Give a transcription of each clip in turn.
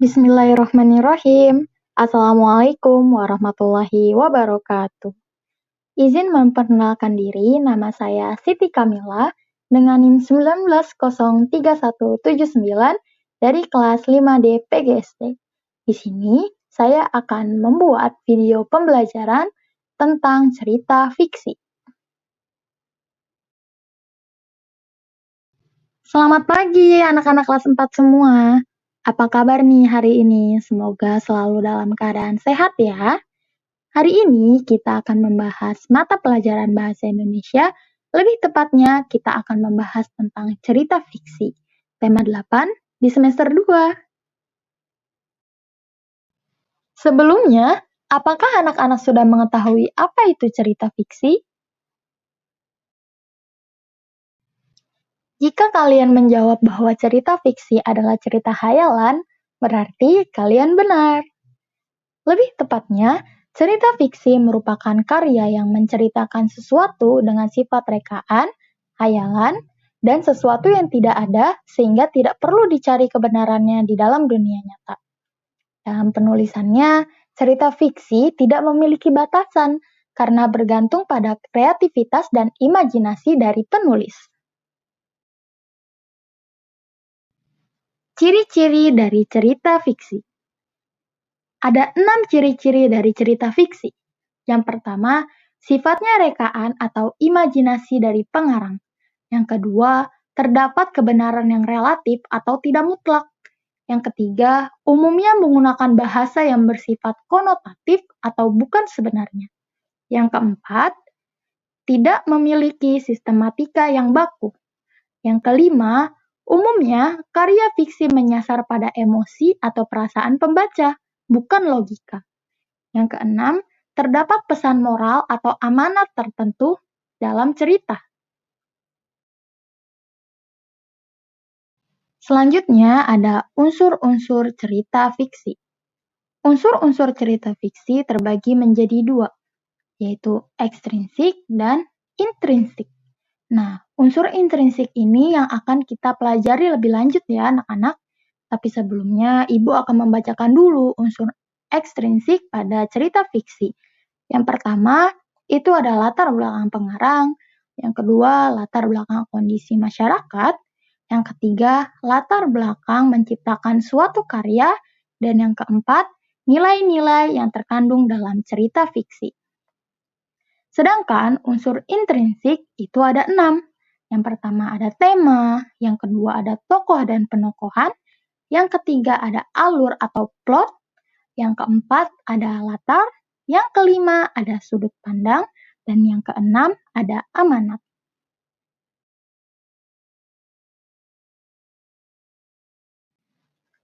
Bismillahirrahmanirrahim. Assalamualaikum warahmatullahi wabarakatuh. Izin memperkenalkan diri, nama saya Siti Kamila dengan NIM 19.03179 dari kelas 5D PGSD. Di sini saya akan membuat video pembelajaran tentang cerita fiksi. Selamat pagi anak-anak kelas 4 semua. Apa kabar nih hari ini? Semoga selalu dalam keadaan sehat ya. Hari ini kita akan membahas mata pelajaran Bahasa Indonesia. Lebih tepatnya kita akan membahas tentang cerita fiksi. Tema 8 di semester 2. Sebelumnya, apakah anak-anak sudah mengetahui apa itu cerita fiksi? Jika kalian menjawab bahwa cerita fiksi adalah cerita khayalan, berarti kalian benar. Lebih tepatnya, cerita fiksi merupakan karya yang menceritakan sesuatu dengan sifat rekaan, khayalan, dan sesuatu yang tidak ada sehingga tidak perlu dicari kebenarannya di dalam dunia nyata. Dalam penulisannya, cerita fiksi tidak memiliki batasan karena bergantung pada kreativitas dan imajinasi dari penulis. Ciri-ciri dari cerita fiksi. Ada 6 ciri-ciri dari cerita fiksi. Yang pertama, sifatnya rekaan atau imajinasi dari pengarang. Yang kedua, terdapat kebenaran yang relatif atau tidak mutlak. Yang ketiga, umumnya menggunakan bahasa yang bersifat konotatif atau bukan sebenarnya. Yang keempat, tidak memiliki sistematika yang baku. Yang kelima, umumnya karya fiksi menyasar pada emosi atau perasaan pembaca, bukan logika. Yang keenam, terdapat pesan moral atau amanat tertentu dalam cerita. Selanjutnya ada unsur-unsur cerita fiksi. Unsur-unsur cerita fiksi terbagi menjadi 2, yaitu ekstrinsik dan intrinsik. Nah, unsur intrinsik ini yang akan kita pelajari lebih lanjut ya anak-anak. Tapi sebelumnya, Ibu akan membacakan dulu unsur ekstrinsik pada cerita fiksi. Yang pertama, itu ada latar belakang pengarang. Yang kedua, latar belakang kondisi masyarakat. Yang ketiga, latar belakang menciptakan suatu karya. Dan yang keempat, nilai-nilai yang terkandung dalam cerita fiksi. Sedangkan unsur intrinsik itu ada 6. Yang pertama ada tema, yang kedua ada tokoh dan penokohan, yang ketiga ada alur atau plot, yang keempat ada latar, yang kelima ada sudut pandang, dan yang keenam ada amanat.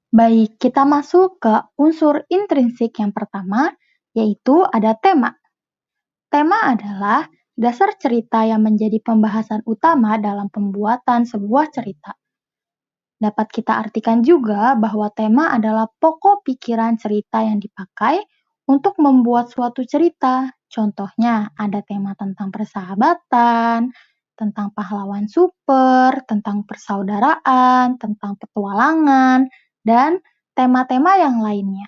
Baik, kita masuk ke unsur intrinsik yang pertama, yaitu ada tema. Tema adalah dasar cerita yang menjadi pembahasan utama dalam pembuatan sebuah cerita. Dapat kita artikan juga bahwa tema adalah pokok pikiran cerita yang dipakai untuk membuat suatu cerita. Contohnya, ada tema tentang persahabatan, tentang pahlawan super, tentang persaudaraan, tentang petualangan, dan tema-tema yang lainnya.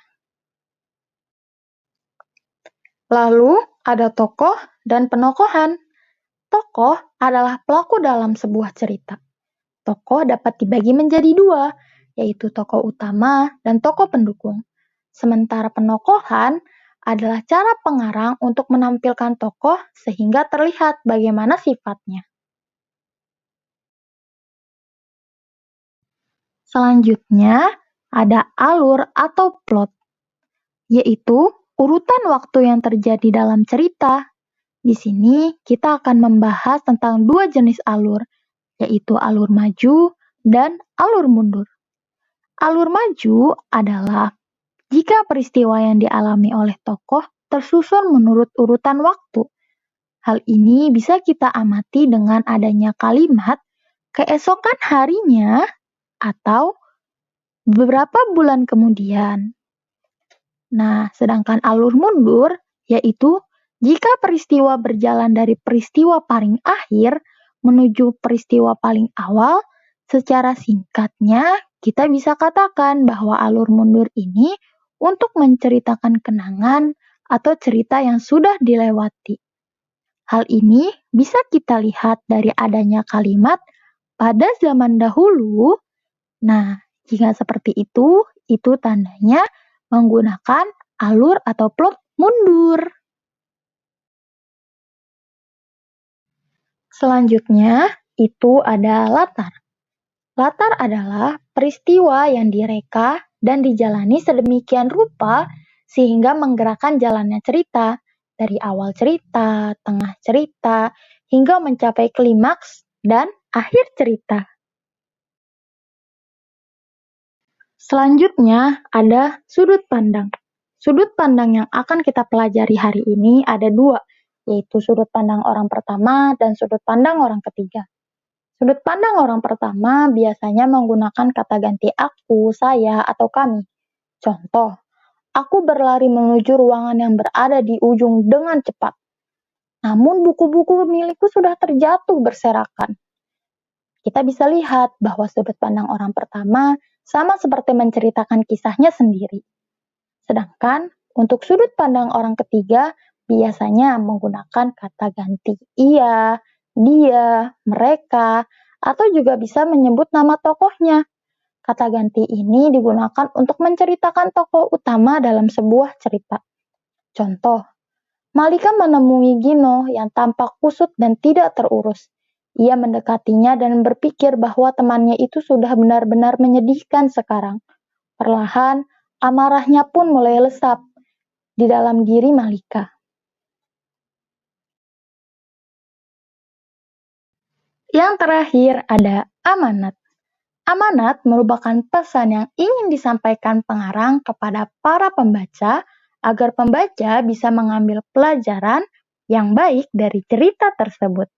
Lalu, ada tokoh dan penokohan. Tokoh adalah pelaku dalam sebuah cerita. Tokoh dapat dibagi menjadi 2, yaitu tokoh utama dan tokoh pendukung. Sementara penokohan adalah cara pengarang untuk menampilkan tokoh sehingga terlihat bagaimana sifatnya. Selanjutnya, ada alur atau plot, yaitu urutan waktu yang terjadi dalam cerita. Di sini kita akan membahas tentang 2 jenis alur, yaitu alur maju dan alur mundur. Alur maju adalah jika peristiwa yang dialami oleh tokoh tersusun menurut urutan waktu. Hal ini bisa kita amati dengan adanya kalimat keesokan harinya atau beberapa bulan kemudian. Nah, sedangkan alur mundur yaitu jika peristiwa berjalan dari peristiwa paling akhir menuju peristiwa paling awal, secara singkatnya Kita bisa katakan bahwa alur mundur ini untuk menceritakan kenangan atau cerita yang sudah dilewati. Hal ini bisa kita lihat dari adanya kalimat pada zaman dahulu. Nah, jika seperti itu tandanya menggunakan alur atau plot mundur. Selanjutnya, itu ada latar. Latar adalah peristiwa yang direka dan dijalani sedemikian rupa sehingga menggerakkan jalannya cerita dari awal cerita, tengah cerita, hingga mencapai klimaks dan akhir cerita. Selanjutnya ada sudut pandang. Sudut pandang yang akan kita pelajari hari ini ada dua, yaitu sudut pandang orang pertama dan sudut pandang orang ketiga. Sudut pandang orang pertama biasanya menggunakan kata ganti aku, saya, atau kami. Contoh, aku berlari menuju ruangan yang berada di ujung dengan cepat. Namun buku-buku milikku sudah terjatuh berserakan. Kita bisa lihat bahwa sudut pandang orang pertama sama seperti menceritakan kisahnya sendiri. Sedangkan untuk sudut pandang orang ketiga biasanya menggunakan kata ganti ia, dia, mereka, atau juga bisa menyebut nama tokohnya. Kata ganti ini digunakan untuk menceritakan tokoh utama dalam sebuah cerita. Contoh, Malika menemui Gino yang tampak kusut dan tidak terurus. Ia mendekatinya dan berpikir bahwa temannya itu sudah benar-benar menyedihkan sekarang. Perlahan, amarahnya pun mulai lesap di dalam diri Malika. Yang terakhir ada amanat. Amanat merupakan pesan yang ingin disampaikan pengarang kepada para pembaca agar pembaca bisa mengambil pelajaran yang baik dari cerita tersebut.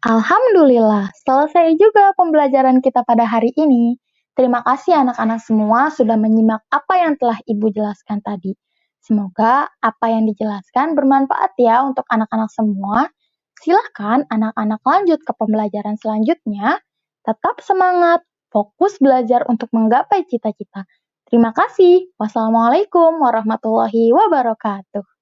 Alhamdulillah, selesai juga pembelajaran kita pada hari ini. Terima kasih anak-anak semua sudah menyimak apa yang telah Ibu jelaskan tadi. Semoga apa yang dijelaskan bermanfaat ya untuk anak-anak semua. Silahkan anak-anak lanjut ke pembelajaran selanjutnya. Tetap semangat, fokus belajar untuk menggapai cita-cita. Terima kasih. Wassalamualaikum warahmatullahi wabarakatuh.